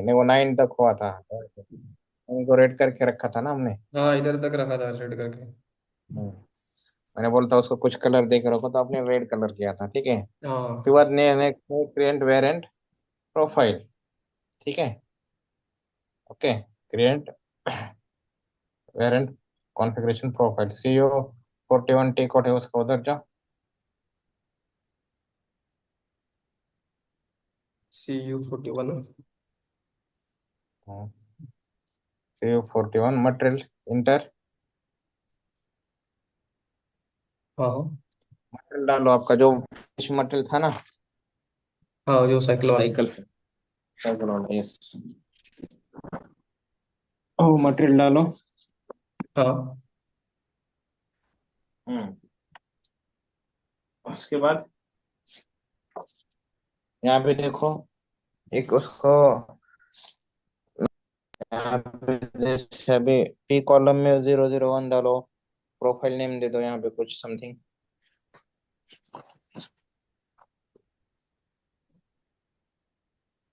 नहीं वो 9 तक हुआ था, उनको रेड करके रखा था ना हमने। हाँ, इधर तक रखा था रेड करके। हम्म, मैंने बोला था उसको कुछ कलर दे के रखो, तो आपने रेड कलर किया था, ठीक है। उसके हाँ। बाद ने क्रिएट वेरिएंट प्रोफाइल, ठीक है। Okay, create variant configuration profile, CO41 T code है उसका, उधर जाओ। CU41। CO41 मटेरियल इंटर, हाँ हाँ। मटेरियल डालो आपका जो मटेरियल था ना, हाँ, जो साइकिल वाला। साइकिल से, साइकिल वाला, यस। ओ मटेरियल डालो। हाँ हम्म, उसके बाद यहाँ पे देखो, एक उसको, यहाँ पे जैसे अभी टी कॉलम में 001 डालो, प्रोफाइल नेम दे दो यहाँ पे कुछ समथिंग,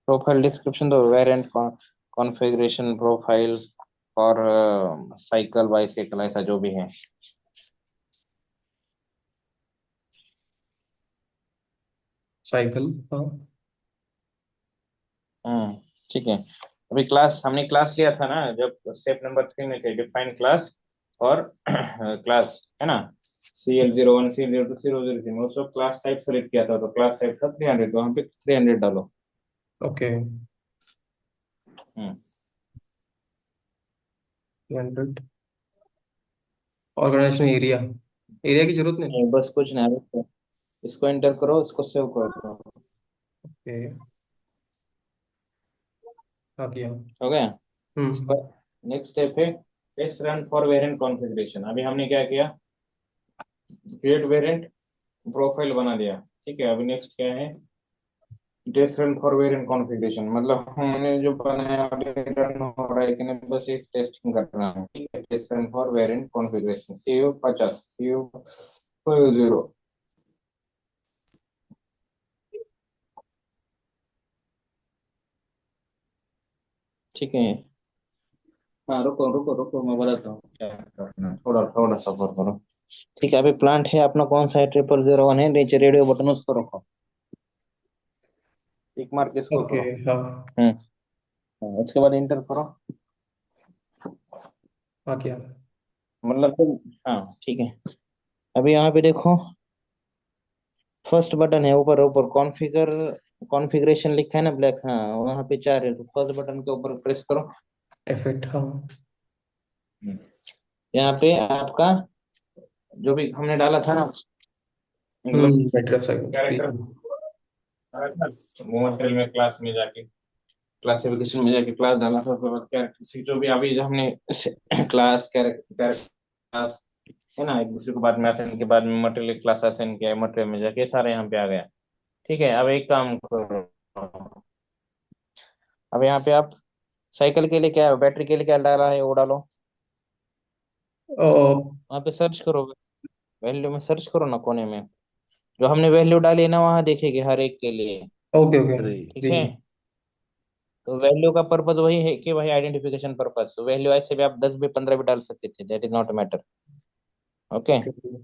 प्रोफाइल डिस्क्रिप्शन दो, वेरिएंट कॉन्फ़िगरेशन प्रोफाइल, और साइकिल बाइसाइकिल ऐसा जो भी है। साइकिल। हाँ हम्म, ठीक है। अभी क्लास, हमने क्लास लिया था ना जब स्टेप नंबर 3 में थे, डिफाइन क्लास और क्लास, है ना। CL01, CL02, CL03 में उस वक्त क्लास टाइप सेलेक्ट किया था, तो क्लास टाइप था 300, तो वहाँ पे 300 डालो। ओके। हम्म, 200। ऑर्गेनाइजेशन एरिया, एरिया की जरूरत नहीं। नहीं बस कुछ नहीं, इसको एंटर करो, इसको सेव कर दो। ओके। हाँ किया। हो गया। हम्म। नेक्स्ट स्टेप है test run for variant configuration. अभी हमने क्या किया, क्रिएट वेरिएंट प्रोफाइल बना दिया, ठीक है। अभी नेक्स्ट क्या है, test run for variant configuration, मतलब हमने जो बनाया अभी रन हो रहा है कि नहीं, बस एक टेस्टिंग करना है, ठीक है। Test run for variant configuration, CU50, CU0, ठीक है। हाँ रुको रुको रुको, मैं बताता हूँ क्या करना है, थोड़ा थोड़ा सफर करो। ठीक है, अभी प्लांट है अपना कौन सा है, 0001 है, नीचे रेडियो बटन उसको रखो, टिक मार्क इसको ओके। करो। हाँ। हम्म, हाँ, उसके बाद इंटर करो, हाँ किया। मतलब तुम, हाँ ठीक है। अभी यहाँ पे देखो, फर्स्ट बटन है ऊपर, ऊपर कॉन्फ़िगर, कॉन्फ़िगरेशन लिखा है ना ब्लैक, हाँ वहाँ पे चार है, तो फर्स्ट बटन के ऊपर प्रेस करो। इफेक्ट। हाँ। हम्म, यहाँ पे आपका जो भी हमने डाला था ना, मतलब बैटरी ऑफ साइकिल। कैरेक्टर, वो मटेरियल में क्लास में जाके, क्लासिफिकेशन में जाके क्लास डाला था, उसके बाद कैरेक्टरिस्टिक जो भी अभी जो हमने क्लास कैरेक्टर क्लास, है ना, एक दूसरे को बाद में असाइन के बाद में मटेरियल क्लास असाइन किया है, मटेरियल में जाके सारे यहाँ पे आ गया। ठीक है, अब एक काम करो, अब यहाँ पे आप साइकिल के लिए क्या, बैटरी के लिए क्या डाला है वो डालो। ओके वहाँ पे सर्च करो, वैल्यू में सर्च करो ना कोने में, जो हमने वैल्यू डाली है ना वहाँ देखेगी हर एक के लिए, ओके। ठीक जी। है। तो वैल्यू का पर्पज वही है कि भाई आइडेंटिफिकेशन पर्पज, वैल्यू ऐसे भी आप 10 भी 15 भी डाल सकते थे, that is not matter. Okay, okay.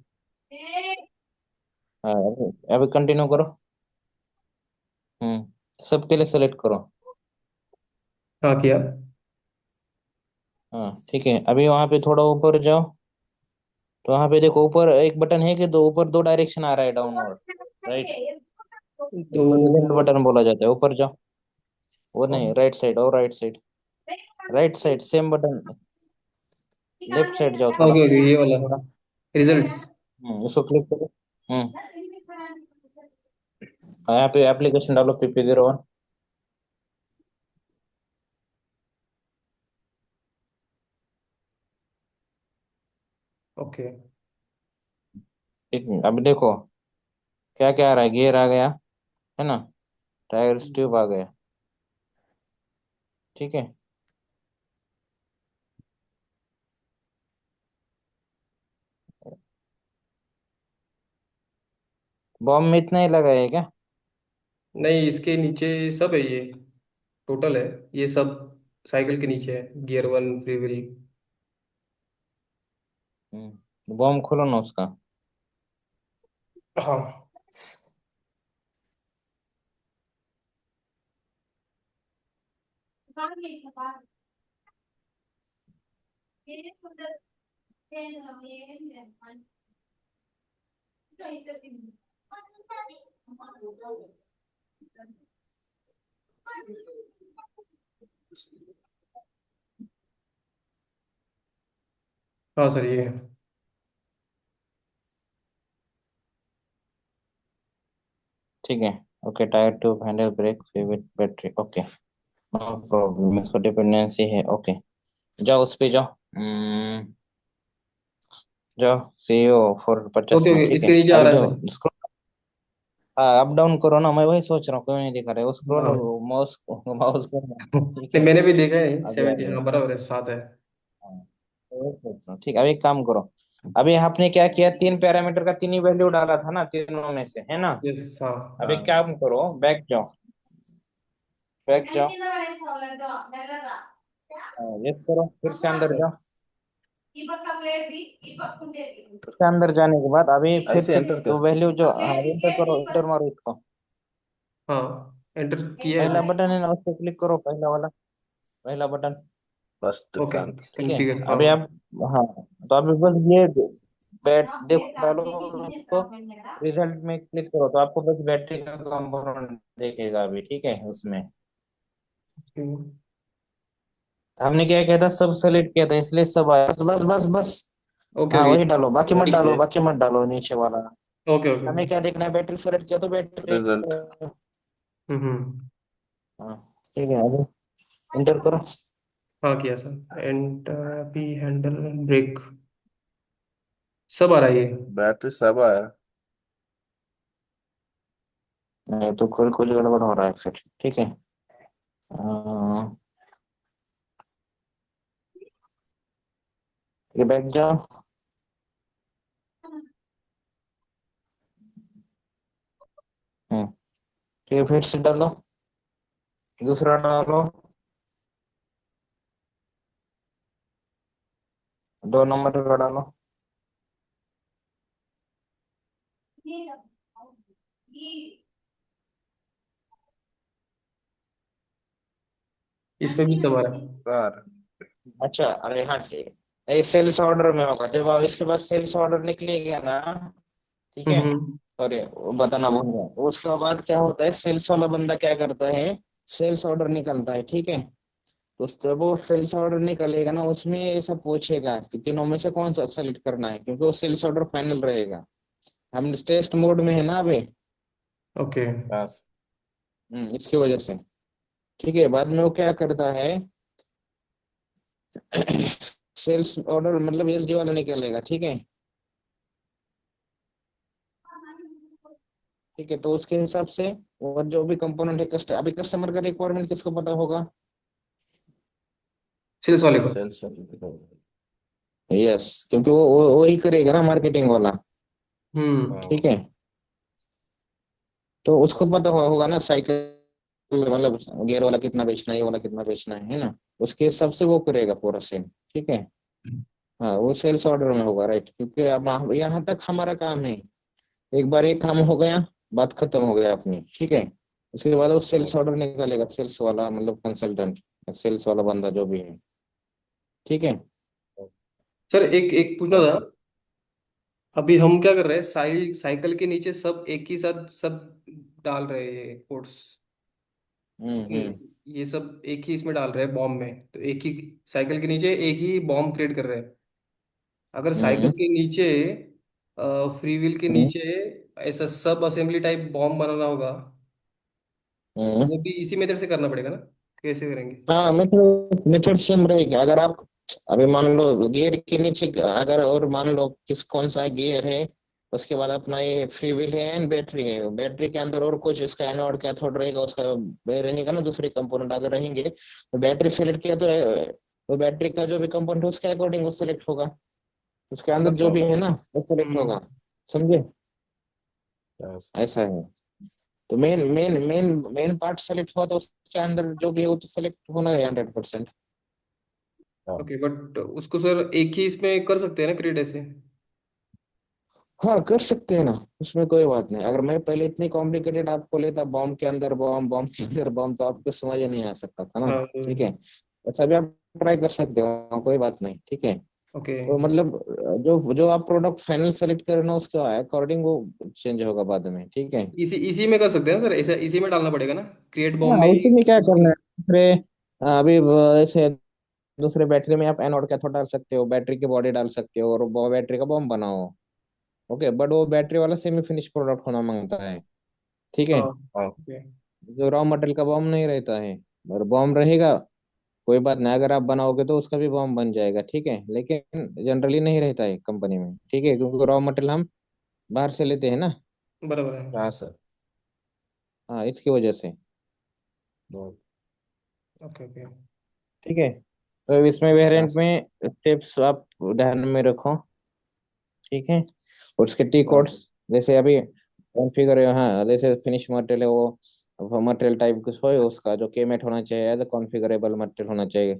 अभी कंटिन्यू करो। सबके लिए सेलेक्ट करो। हाँ किया। हाँ ठीक है, अभी वहां पे थोड़ा ऊपर जाओ, तो वहां पे देखो ऊपर एक बटन है कि दो, ऊपर दो डायरेक्शन आ रहा है, डाउनवर्ड, राइट। तो उसको लेफ्ट बटन बोला जाता है, ऊपर जाओ, वो नहीं, हाँ। राइट साइड, और right side, right side same button, left side जाओ थोड़ा ओके ओके, ये वाला। थोड़ा। रिजल्ट्स। उसको क्लिक करो। हम्म, यहाँ पे एप्लीकेशन डालो, PP01। ओके। ठीक है, अभी देखो क्या क्या आ रहा है, गियर आ गया, है ना, टायर ट्यूब आ गया, ठीक है। बॉम्ब में इतना ही लगा है क्या? नहीं, इसके नीचे सब है ये। टोटल है, ये सब साइकिल के नीचे है, gear one, free wheel. Bomb खोलो ना उसका। हाँ। हाँ सर, ये है। ठीक है। Okay, tyre tube, handle, brake, फेविट, बैटरी। ओके, नो प्रॉब्लम, इसको डिपेंडेंसी है। ओके, जाओ उस पे जाओ। जाओ सीईओ फॉर परचेस ओके में। ओके, ठीक इसके है, नीचे आ अभी रहा है जाओ सर। स्क्रॉल। हाँ, अप डाउन करो ना, मैं वही सोच रहा हूँ, क्यों नहीं दिखा रहे वो स्क्रॉल। हाँ। माउस माउस को। ठीक नहीं, है, मैंने भी देखा है, अभी आ 70, गया। हाँ बराबर है, 7 है। हाँ, तो वही सोच रहा हूँ। ठीक है, अभी एक काम करो। अभी आपने क्या किया, तीन पैरामीटर का तीन ही वैल्यू डाला था ना, तीनों में से, है ना। यस, हाँ। अभी हाँ। काम करो, बैक जाओ। बैक जाओ, यस करो, फिर से अंदर जाओ। इसके अंदर जाने के बाद अभी फिर ऐसे से एंटर तो कर। वैल्यू जो, हाँ एंटर करो, एंटर मारो इसको। हाँ, एंटर किया है पहला अभी। बटन है ना, उस पर क्लिक करो, पहला वाला, पहला बटन। फर्स्ट ओके, का। ठीक है, कॉन्फ़िगर, हाँ। अभी आप, हाँ, तो अभी बस ये बैट देखो, डालो उसको, रिजल्ट में क्लिक करो, तो आपको बस बैटरी का कंपोनेंट देखेगा अभी। ठीक है, उसमें हमने क्या किया था, सब सेलेक्ट किया था, इसलिए सब आया। बस बस बस बस। ओके हाँ, ओके। वही डालो, बाकी मत ठीक डालो, है। बाकी मत डालो, नीचे वाला। ओके ओके हमें ओके। क्या देखना है, बैटरी सेलेक्ट किया तो बैटरी। रिजल्ट। हम्म। हाँ, ठीक है, अभी इंटर करो। हाँ, किया सर, एंड अभी हैंडल, ब्रेक, सब आ रहा है ये। बैटरी सब आया। नहीं तो कुल कुल गड़बड़ हो रहा है फिर। ठीक है, ये बैक जाओ। हम्म, ठीक है, फिर से डालो, दूसरा डालो, 2 नंबर का डालो। इसमें भी सब आ रहा है। कार। अच्छा, अरे हाँ, ठीक है, ये सेल्स ऑर्डर में होगा, जब आप इसके बाद सेल्स ऑर्डर निकलेगा ना। ठीक है, हम्म। सॉरी वो बताना भूल गया, उसके बाद क्या होता है, सेल्स वाला बंदा क्या करता है, सेल्स ऑर्डर निकलता है। ठीक है, तो जब वो सेल्स ऑर्डर निकलेगा ना, उसमें ये सब पूछेगा कि तीनों में से कौन सा सेलेक्ट करना है, क्योंकि वो सेल्स ऑर्डर फाइनल रहेगा। हम टेस्ट मोड में है ना अभी। ओके। हाँ। इसकी वजह से। ठीक है, बाद में वो क्या करता है, सेल्स ऑर्डर मतलब एसडी वाला निकलेगा। ठीक है, ठीक है, तो उसके हिसाब से, और जो भी कंपोनेंट है, अभी कस्टमर का रिक्वायरमेंट किसको पता होगा। सेल्स वाले को। सेल्स। यस, क्योंकि वो वही करेगा ना, मार्केटिंग वाला। हम्म। ठीक है, तो उसको पता होगा ना, साइकिल मतलब गियर वाला कितना बेचना है, ये वाला कितना बेचना है ना। उसके हिसाब से वो करेगा पूरा सेल। ठीक है, हाँ, वो सेल्स ऑर्डर में होगा, राइट, क्योंकि अब यहाँ तक हमारा काम है। एक बार एक काम हो गया, बात खत्म हो गया अपनी। ठीक है, उसके बाद वो सेल्स ऑर्डर निकालेगा, सेल्स वाला मतलब कंसल्टेंट, सेल्स वाला बंदा जो भी है। ठीक है। सर, एक एक पूछना था। हाँ। अभी हम क्या कर रहे हैं, साइकिल के नीचे सब एक ही साथ सब डाल रहे हैं कोड्स। हम्म। ये सब एक ही इसमें डाल रहे हैं, बॉम्ब में, तो एक ही साइकिल के नीचे एक ही बॉम्ब क्रिएट कर रहे हैं। अगर साइकिल हम्म। के नीचे, फ्री व्हील के हम्म। नीचे ऐसा सब असेंबली टाइप बॉम्ब बनाना होगा, हम्म। वो भी इसी मेथड से करना पड़ेगा ना? कैसे करेंगे? हाँ, मेथड मेथड सेम रहेगा। अगर आप अभी मान लो गियर के नीचे, अगर और मान लो किस कौन सा गियर है, उसके बाद अपना ये फ्री व्हील है एंड बैटरी है, बैटरी के अंदर और कुछ इसका एनोड कैथोड रहेगा, उसका वे रहेगा ना, दूसरे कंपोनेंट अगर रहेंगे, तो बैटरी सेलेक्ट किया तो बैटरी का जो भी कंपोनेंट है उसके अकॉर्डिंग वो सेलेक्ट होगा, उसके अंदर जो भी मतलब। है ना वो सेलेक्ट होगा। हम्म। समझे, Yes. ऐसा है। तो main main main main part select हुआ तो उसके अंदर जो भी है वो तो सेलेक्ट होना है 100%। हाँ ओके, बट उसको सर एक ही इसमें कर सकते हैं ना क्रिएट ऐसे? हाँ कर सकते हैं ना, उसमें कोई बात नहीं। अगर मैं पहले इतनी कॉम्प्लिकेटेड आपको लेता, बॉम्ब के अंदर बॉम्ब, बॉम्ब के अंदर बॉम्ब, तो आपको समझ ही नहीं आ सकता था ना। हाँ ठीक है, ऐसा भी आप ट्राई कर सकते हो, कोई बात नहीं। ठीक है, ओके। तो मतलब जो जो आप प्रोडक्ट फाइनल सेलेक्ट करें ना उसके अकॉर्डिंग वो चेंज होगा बाद में। ठीक है, इसी इसी में कर सकते हैं सर, ऐसा इसी में डालना पड़ेगा ना, क्रिएट बॉम्ब हाँ में उसी ही में क्या उसकी? करना है दूसरे, अभी ऐसे दूसरे बैटरी में आप एनोड कैथोड डाल सकते हो, बैटरी की बॉडी डाल सकते हो, और वो बैटरी का बॉम्ब बनाओ। ओके, बट वो बैटरी वाला सेमी फिनिश प्रोडक्ट होना मांगता है। ठीक है, हाँ हाँ ओके। जो रॉ मटेरियल का बॉम्ब नहीं रहता है, और बॉम्ब रहेगा कोई बात नहीं, अगर आप बनाओगे तो उसका भी बॉम्ब बन जाएगा। ठीक है, लेकिन जनरली नहीं रहता है कंपनी में। ठीक है, क्योंकि रॉ मटेरियल हम बाहर से लेते हैं ना। बराबर है। हाँ सर। हाँ, इसकी वजह से। हाँ ओके ओके। ठीक है, तो इसमें हाँ वेरिएंट सर। में स्टेप्स आप ध्यान में रखो। ठीक है, और उसके टी हाँ कोड्स, जैसे अभी कॉन्फ़िगर है, हाँ जैसे फिनिश मटेरियल है वो मटेरियल टाइप कुछ हो, उसका जो केमेट होना चाहिए एज अ कॉन्फ़िगरेबल मटेरियल होना चाहिए।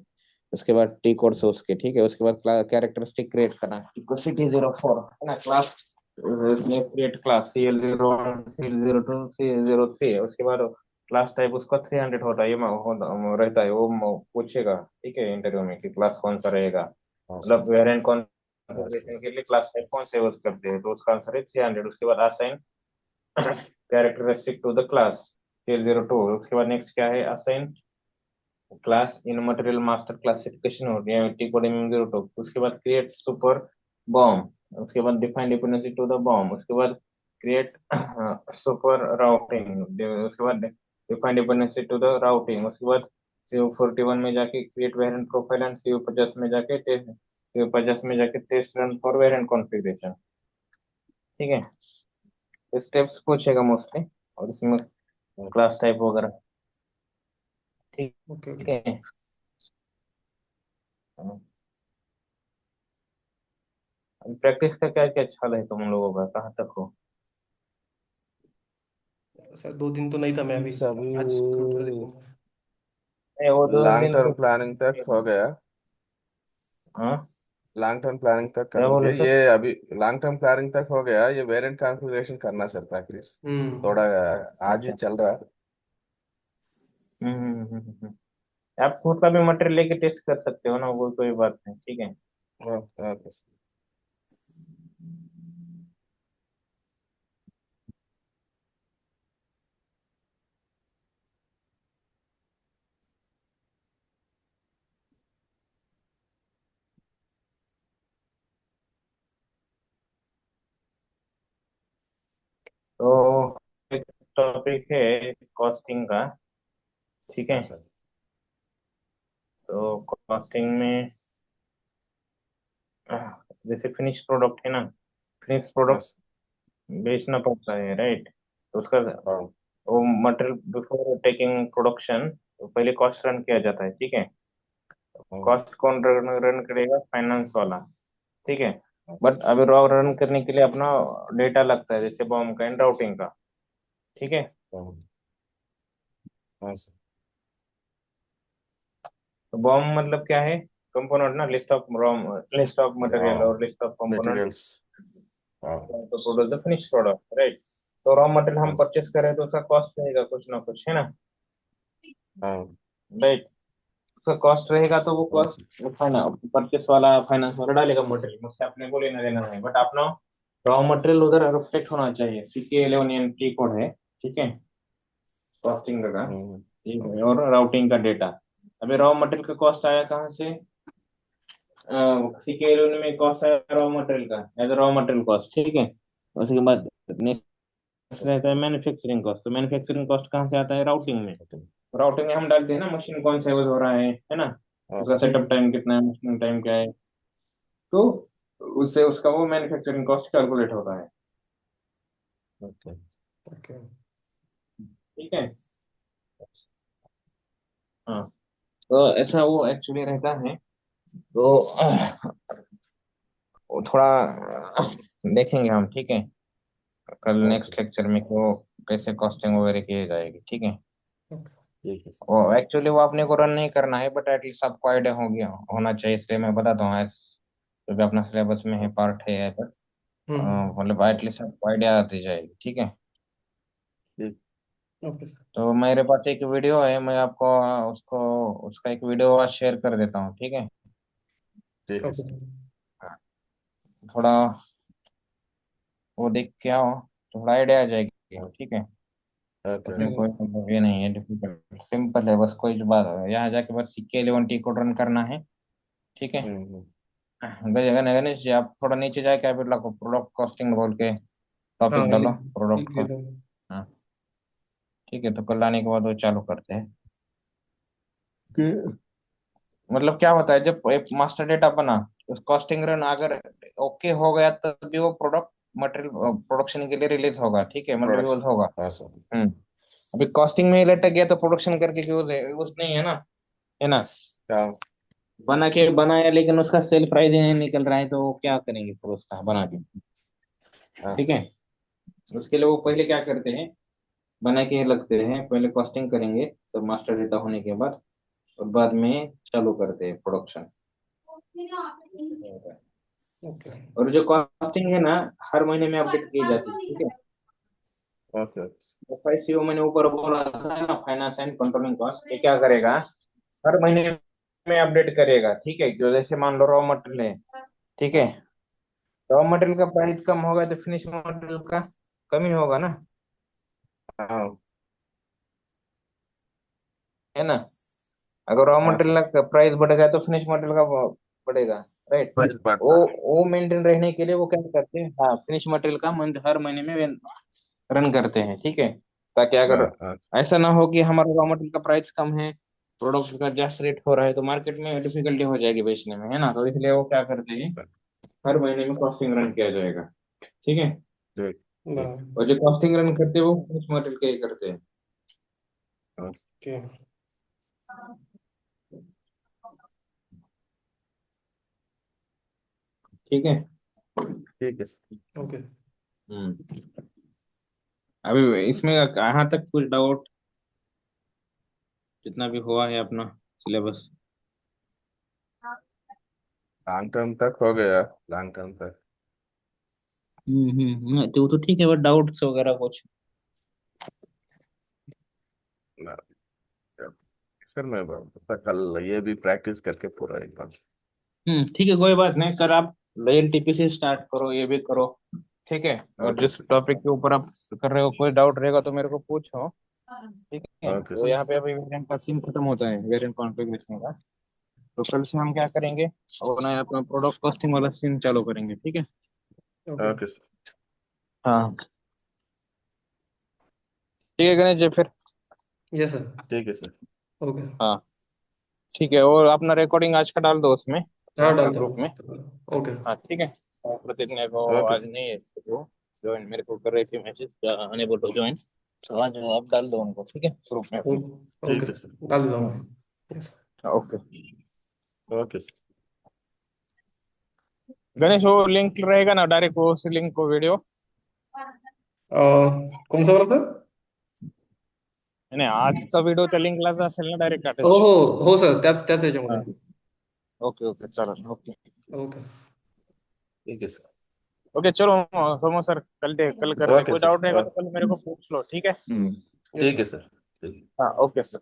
उसके बाद टी कोड्स उसके। ठीक है, उसके बाद कैरेक्टरिस्टिक क्रिएट करना, सिटी 04 है ना, क्लास इसमें create class CL01 CL02 CL03। उसके बाद क्लास टाइप उसका 300 होता है, रहता है वो पूछेगा। ठीक है, इंटरव्यू में कि क्लास कौन सा रहेगा, हाँ सर। मतलब वेरिएंट कौन हाँ सर। कॉन्फ़िगरेशन के लिए क्लास टाइप कौन से यूज करते हैं, तो उसका आंसर है 300। उसके बाद assign characteristic to the class CL02। उसके बाद नेक्स्ट क्या है, assign class in material master classification हो गया टी कोड MM02। उसके बाद क्रिएट सुपर बॉम्ब। उसके बाद define dependency to the BOM. उसके बाद क्रिएट सुपर राउटिंग। उसके बाद define dependency to the routing. उसके बाद CU41 में जाके create variant profile, and CU50 में जाके टेस्ट, CU50 में जाके test run for variant configuration. ठीक है, स्टेप्स पूछेगा मोस्टली, और इसमें क्लास टाइप वगैरह। ठीक ओके ओके। है, प्रैक्टिस का क्या क्या हाल है तुम लोगों का, कहाँ तक हो? सर 2 दिन तो नहीं था, मैं अभी सभी आज कंप्यूटर देखूंगा। नहीं, वो दो लॉन्ग दिन टर्म तो। प्लानिंग तक हो गया। हाँ, लॉन्ग टर्म प्लानिंग तक क्या बोले करेंगे सर? ये अभी। लॉन्ग टर्म प्लानिंग तक हो गया, ये वेरिएंट कॉन्फ़िगरेशन करना सर प्रैक्टिस थोड़ा। आज ही अच्छा। चल रहा है। आप खुद का भी मटेरियल लेके टेस्ट कर सकते हो ना, वो कोई बात नहीं। ठीक है, ओके सर। तो एक टॉपिक है कॉस्टिंग का। ठीक हाँ है, सर। तो कॉस्टिंग में जैसे फिनिश प्रोडक्ट है ना, फिनिश हाँ प्रोडक्ट सर। बेचना पड़ता है, राइट? तो उसका हाँ वो मटेरियल बिफोर टेकिंग प्रोडक्शन, तो पहले कॉस्ट रन किया जाता है। ठीक है, हाँ कॉस्ट कौन रन रन करेगा, फाइनेंस वाला। ठीक है, हाँ बट अभी रॉ रन करने के लिए अपना डेटा लगता है, जैसे बॉम्ब का एंड राउटिंग का। ठीक है, हाँ सर। तो बॉम्ब मतलब क्या है, कंपोनेंट ना, list of raw, list of material हाँ और लिस्ट ऑफ कंपोनेंट मटेरियल्स। हाँ तो produce the finish product, right? तो रॉ मटेरियल हम हाँ परचेस करें तो उसका कॉस्ट रहेगा कुछ ना कुछ, है ना, हाँ राइट? उसका कॉस्ट रहेगा तो वो हाँ सर। कॉस्ट परचेस वाला, फाइनेंस वाला डालेगा मटेरियल, मुझसे अपने को लेना देना नहीं, बट अपना रॉ मटेरियल उधर रिफ्लेक्ट होना चाहिए। CK11 टी कोड है। ठीक है, कॉस्टिंग का, ठीक है, ओके। और राउटिंग का डेटा। अभी रॉ मटेरियल का कॉस्ट आया कहाँ से, CK11 में कॉस्ट आया रॉ मटेरियल का, एज रॉ मटेरियल कॉस्ट। ठीक है, उसके बाद नेक्स्ट रहता है मैन्युफैक्चरिंग कॉस्ट। तो मैन्युफैक्चरिंग कॉस्ट कहाँ से आता है, राउटिंग में। राउटिंग में हम डालते हैं ना, मशीन कौन सा यूज हो रहा है ना, हाँ उसका सर। सेटअप टाइम कितना है, मशीन टाइम क्या है, तो उससे उसका वो मैन्युफैक्चरिंग कॉस्ट कैलकुलेट होता है। ओके। ओके। ठीक है, हाँ, तो ऐसा वो एक्चुअली रहता है। तो वो थोड़ा देखेंगे हम। ठीक है, कल ओके नेक्स्ट लेक्चर में, तो कैसे कॉस्टिंग वगैरह की जाएगी, ठीक है। ठीक है सर। वो एक्चुअली वो अपने को रन नहीं करना है, बट एटलीस्ट आपको आइडिया हो गया होना चाहिए, इसलिए मैं बताता हूँ एज जो भी अपना सिलेबस में है पार्ट है तो हम्म। मतलब एटलीस्ट आपको आइडिया आती जाएगी, ठीक है। ठीक। Okay sir. तो मेरे पास एक वीडियो है, मैं आपको उसको उसका एक वीडियो आज शेयर कर देता हूँ, ठीक है। ठीक है ओके सर। सर। थोड़ा वो देख के आओ, थोड़ा आइडिया आ जाएगी, ठीक है। ओके। उसमें कोई मतलब ये नहीं है डिफिकल्ट, सिंपल है, बस कोई बात यहाँ जाके बस सीके 11T को रन करना है, ठीक है। हम्म। गणेश जी आप थोड़ा नीचे जाके आप लोग प्रोडक्ट कॉस्टिंग बोल के हाँ टॉपिक डालो लिख प्रोडक्ट का। देता हूँ। हाँ ठीक है, तो कल आने के बाद वो चालू करते हैं कि मतलब क्या होता है जब एक मास्टर डेटा बना, उस कॉस्टिंग रन अगर ओके हो गया तभी वो प्रोडक्ट मटेरियल प्रोडक्शन के लिए रिलीज होगा, ठीक है, मतलब यूज प्रोडक्शन। होगा। हाँ सर। हम्म। अभी कॉस्टिंग में ही लटक गया तो प्रोडक्शन करके यूज है, यूज नहीं है ना, है ना। हाँ। बना के बनाया लेकिन उसका सेल प्राइस ही नहीं निकल रहा है, तो वो क्या करेंगे फिर उसका बना के, हाँ ठीक सर। है। उसके लिए वो पहले क्या करते हैं, बना के लगते हैं, पहले कॉस्टिंग करेंगे सब मास्टर डेटा होने के बाद, और बाद में चालू करते हैं प्रोडक्शन। ओके। और जो कॉस्टिंग है ना, हर महीने में अपडेट की जाती है, ठीक है। ओके। तो 5CO मैंने ऊपर बोला था ना, फाइनेंस एंड कंट्रोलिंग कॉस्ट, ये क्या करेगा, हर महीने में अपडेट करेगा, ठीक है। जो जैसे मान लो रॉ मटेरियल है, ठीक हाँ है, सर। रॉ मटेरियल का प्राइस कम होगा तो फिनिश मटेरियल का कम ही होगा ना, हाँ। है ना। अगर रॉ हाँ सर। मटेरियल का प्राइस बढ़ेगा तो फिनिश मटेरियल का बढ़ेगा, राइट। प्राइस वो बढ़ता है। वो मेंटेन रहने के लिए वो क्या करते हैं, हाँ फिनिश मटेरियल का मंथ हर महीने में रन करते हैं, ठीक है। ताकि अगर हाँ हाँ। ऐसा ना हो कि हमारा रॉ मटेरियल का प्राइस कम है, प्रोडक्ट का जस्ट रेट हो रहा है, तो मार्केट में डिफिकल्टी हो जाएगी बेचने में, है ना। तो इसलिए वो क्या करते हैं, हर महीने में कॉस्टिंग रन किया जाएगा, ठीक है। ठीक। ठीक। और जो कॉस्टिंग रन करते हैं वो फिनिश मटेरियल के ही करते हैं, हाँ, ओके। ठीक है। ठीक है सर। ओके। हम्म। अभी इसमें कहाँ तक कुछ डाउट, जितना भी हुआ है अपना सिलेबस। लॉन्ग टर्म तक हो गया। लॉन्ग टर्म तक। तो ठीक है, बट डाउट्स वगैरह कुछ। ना। सर मैं कल ये भी प्रैक्टिस करके पूरा एक बार। ठीक है, कोई बात नहीं, कर आप एनटीपी से स्टार्ट करो, ये भी करो, ठीक है। और ओके। जिस टॉपिक के ऊपर आप कर रहे हो कोई डाउट रहेगा तो मेरे को पूछो, ठीक है। ओके तो सर। यहाँ पे अभी वेरिएंट का सीन खत्म होता है, वेरिएंट कॉन्फ़िगरेशन का। तो कल से हम क्या करेंगे, और नया अपना प्रोडक्ट कॉस्टिंग वाला सीन चालू करेंगे, ठीक है। ओके। Okay sir. हाँ ठीक है गणेश जी फिर। Yes sir. ठीक है सर। ओके। हाँ ठीक है, और अपना रिकॉर्डिंग आज का डाल दो उसमें हाँ मास्टर डालता ग्रुप में। हूँ। ओके। हाँ ठीक है। और प्रतिज्ञा को ओके आज सर। नहीं है तो ज्वाइन मेरे को कर रही थी मैसेज, अनेबल टू ज्वाइन, तो आज आप डाल दो उनको, ठीक है, ग्रुप में अपने। ओके ठीक है सर। सर डाल देता हूँ। Yes. Okay. Okay sir. Ganesh वो लिंक रहेगा ना, डायरेक्ट वो उस लिंक को वीडियो, कौन सा वाला था? नाही आजचा व्हिडिओच्या लिंकलाच असेल ना डायरेक्ट हो अटॅच। हो हो सर, त्याच याच्यामध्ये. हाँ ओके ओके चालेल ओके। ओके. ठीक है सर। ओके चलो सोमो सर, कल करते हैं, ओके कोई सर। डाउट रहेगा तो कल मेरे को पूछ लो, ठीक है। हम्म। यस ठीक सर. है सर। ठीक। हाँ ओके सर।